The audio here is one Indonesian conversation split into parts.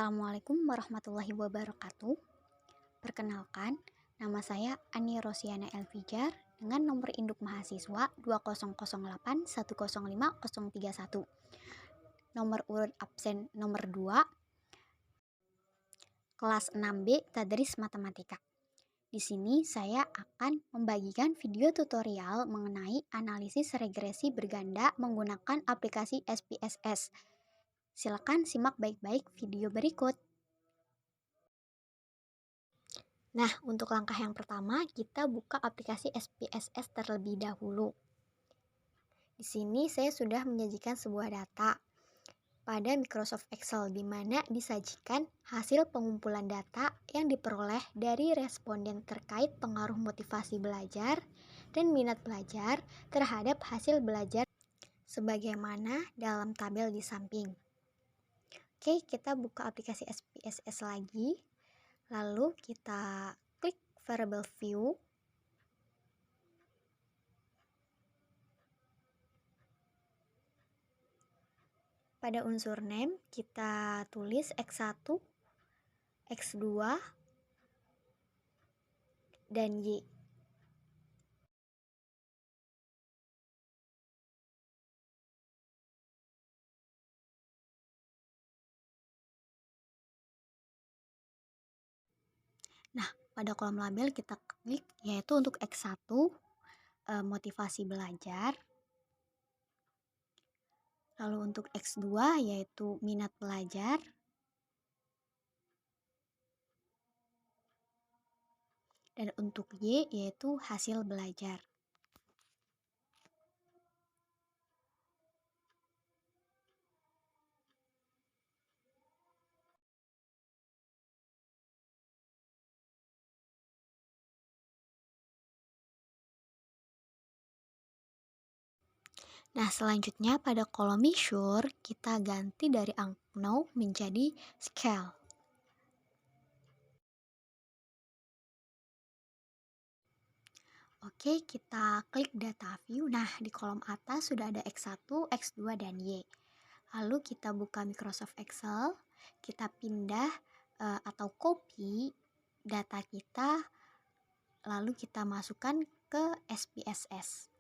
Assalamualaikum warahmatullahi wabarakatuh. Perkenalkan, nama saya Ani Rosiana Elfijar dengan nomor induk mahasiswa 2008105031. Nomor urut absen nomor 2, kelas 6B Tadris Matematika. Di sini saya akan membagikan video tutorial mengenai analisis regresi berganda menggunakan aplikasi SPSS. Silakan simak baik-baik video berikut. Nah, untuk langkah yang pertama, kita buka aplikasi SPSS terlebih dahulu. Di sini saya sudah menyajikan sebuah data pada Microsoft Excel, di mana disajikan hasil pengumpulan data yang diperoleh dari responden terkait pengaruh motivasi belajar dan minat belajar terhadap hasil belajar sebagaimana dalam tabel di samping. Oke, kita buka aplikasi SPSS lagi, lalu kita klik variable view. Pada unsur name kita tulis X1, X2, dan Y. Nah, pada kolom label kita klik yaitu untuk X1 motivasi belajar. Lalu untuk X2 yaitu minat belajar. Dan untuk Y yaitu hasil belajar. Nah, selanjutnya pada kolom measure kita ganti dari angka menjadi scale. Oke, kita klik data view. Nah, di kolom atas sudah ada X1, X2, dan Y. Lalu kita buka Microsoft Excel, kita pindah atau copy data kita, lalu kita masukkan ke SPSS.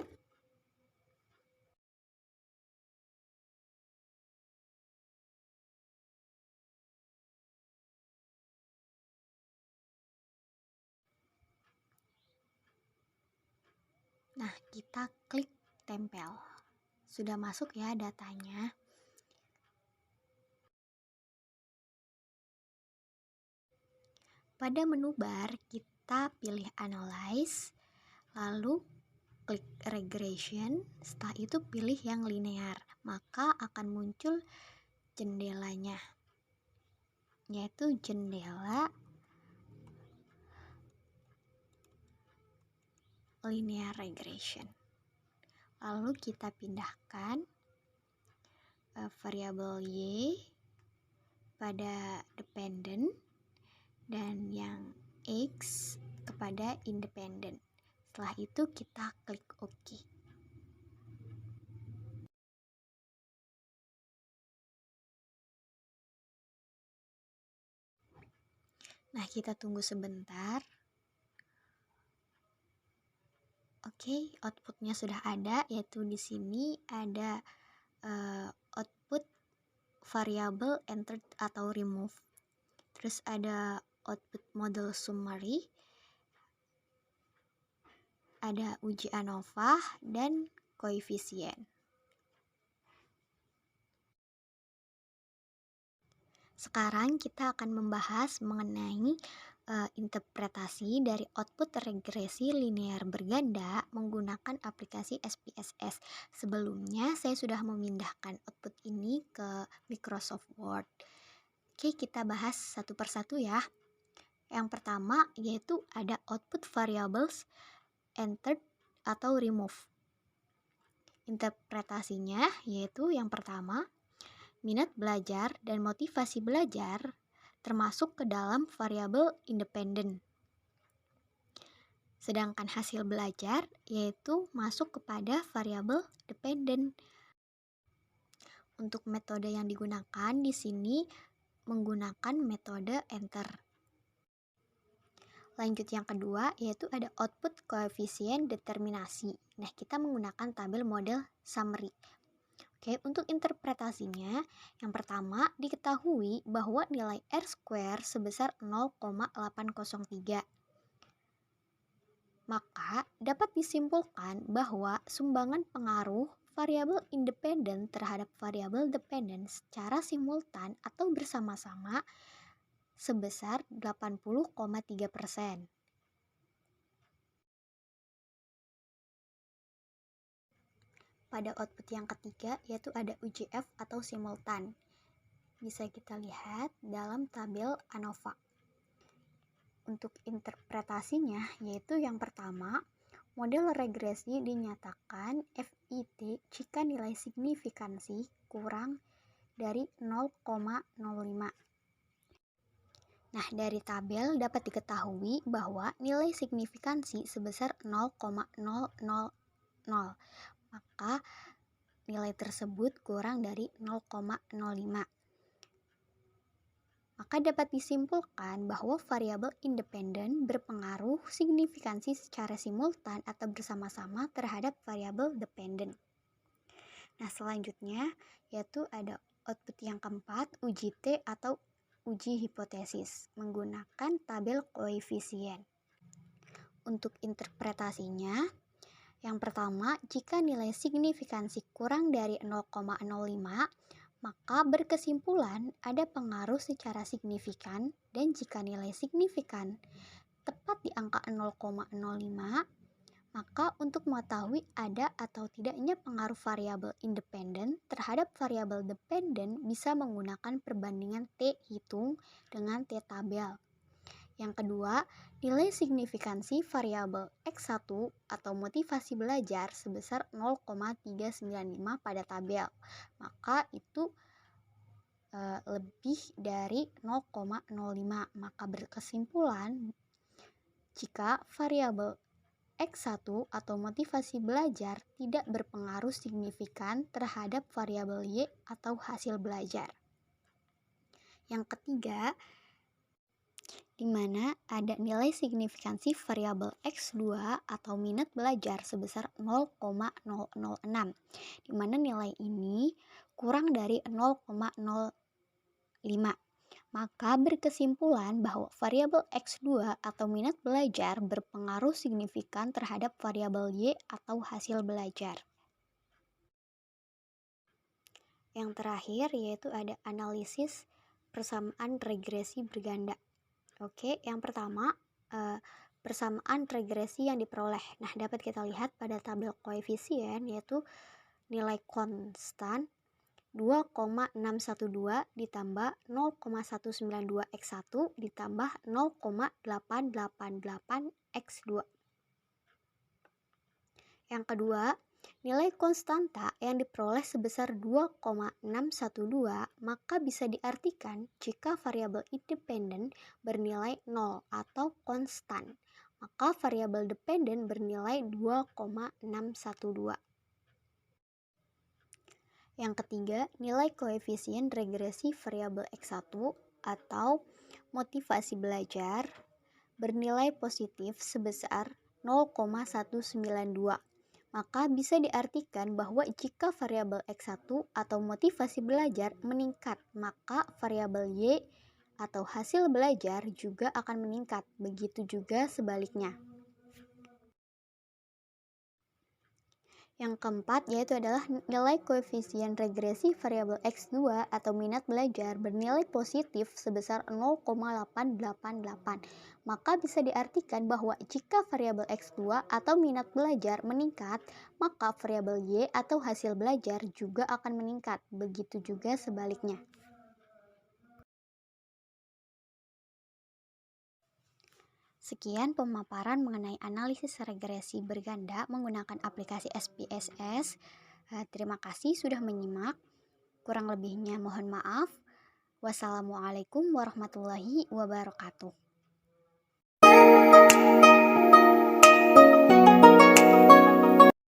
Nah, kita klik tempel. Sudah masuk ya datanya. Pada menu bar kita pilih analyze, lalu klik regression, setelah itu pilih yang linear, maka akan muncul jendelanya, yaitu jendela linear regression. Lalu kita pindahkan variabel Y pada dependent dan yang X kepada independent. Setelah itu kita klik OK. Nah, kita tunggu sebentar. Oke, outputnya sudah ada, yaitu di sini ada output variable entered atau remove. Terus ada output model summary, ada uji ANOVA, dan koefisien. Sekarang kita akan membahas mengenai interpretasi dari output regresi linear berganda menggunakan aplikasi SPSS. Sebelumnya saya sudah memindahkan output ini ke Microsoft Word. Oke, kita bahas satu persatu ya. Yang pertama yaitu ada output variables entered atau remove. Interpretasinya yaitu yang pertama, minat belajar dan motivasi belajar termasuk ke dalam variabel independen. Sedangkan hasil belajar yaitu masuk kepada variabel dependen. Untuk metode yang digunakan di sini menggunakan metode enter. Lanjut yang kedua, yaitu ada output koefisien determinasi. Nah, kita menggunakan tabel model summary. Oke, untuk interpretasinya, yang pertama diketahui bahwa nilai R² sebesar 0,803. Maka dapat disimpulkan bahwa sumbangan pengaruh variabel independen terhadap variabel dependen secara simultan atau bersama-sama sebesar 80,3%. Pada output yang ketiga, yaitu ada UJF atau simultan. Bisa kita lihat dalam tabel ANOVA. Untuk interpretasinya, yaitu yang pertama, model regresi dinyatakan FIT jika nilai signifikansi kurang dari 0,05. Nah, dari tabel dapat diketahui bahwa nilai signifikansi sebesar 0,000. Maka nilai tersebut kurang dari 0,05. Maka dapat disimpulkan bahwa variabel independen berpengaruh signifikansi secara simultan atau bersama-sama terhadap variabel dependen. Nah, selanjutnya yaitu ada output yang keempat, uji T atau uji hipotesis menggunakan tabel koefisien. Untuk interpretasinya, yang pertama, jika nilai signifikansi kurang dari 0,05, maka berkesimpulan ada pengaruh secara signifikan, dan jika nilai signifikan tepat di angka 0,05, maka untuk mengetahui ada atau tidaknya pengaruh variabel independen terhadap variabel dependen bisa menggunakan perbandingan T hitung dengan T tabel. Yang kedua, nilai signifikansi variabel X1 atau motivasi belajar sebesar 0,395 pada tabel. Maka itu lebih dari 0,05. Maka berkesimpulan jika variabel X1 atau motivasi belajar tidak berpengaruh signifikan terhadap variabel Y atau hasil belajar. Yang ketiga, di mana ada nilai signifikansi variabel X2 atau minat belajar sebesar 0,006, di mana nilai ini kurang dari 0,05. Maka berkesimpulan bahwa variabel X2 atau minat belajar berpengaruh signifikan terhadap variabel Y atau hasil belajar. Yang terakhir yaitu ada analisis persamaan regresi berganda. Oke, yang pertama persamaan regresi yang diperoleh. Nah, dapat kita lihat pada tabel koefisien yaitu nilai konstan 2,612 ditambah 0,192 X1 ditambah 0,888 X2. Yang kedua, nilai konstanta yang diperoleh sebesar 2,612 maka bisa diartikan jika variabel independen bernilai 0 atau konstan, maka variabel dependen bernilai 2,612. Yang ketiga, nilai koefisien regresi variabel X1 atau motivasi belajar bernilai positif sebesar 0,192. Maka bisa diartikan bahwa jika variabel X1 atau motivasi belajar meningkat, maka variabel Y atau hasil belajar juga akan meningkat. Begitu juga sebaliknya. Yang keempat yaitu adalah nilai koefisien regresi variabel X2 atau minat belajar bernilai positif sebesar 0,888. Maka bisa diartikan bahwa jika variabel X2 atau minat belajar meningkat, maka variabel Y atau hasil belajar juga akan meningkat. Begitu juga sebaliknya. Sekian pemaparan mengenai analisis regresi berganda menggunakan aplikasi SPSS. Terima kasih sudah menyimak. Kurang lebihnya mohon maaf. Wassalamualaikum warahmatullahi wabarakatuh.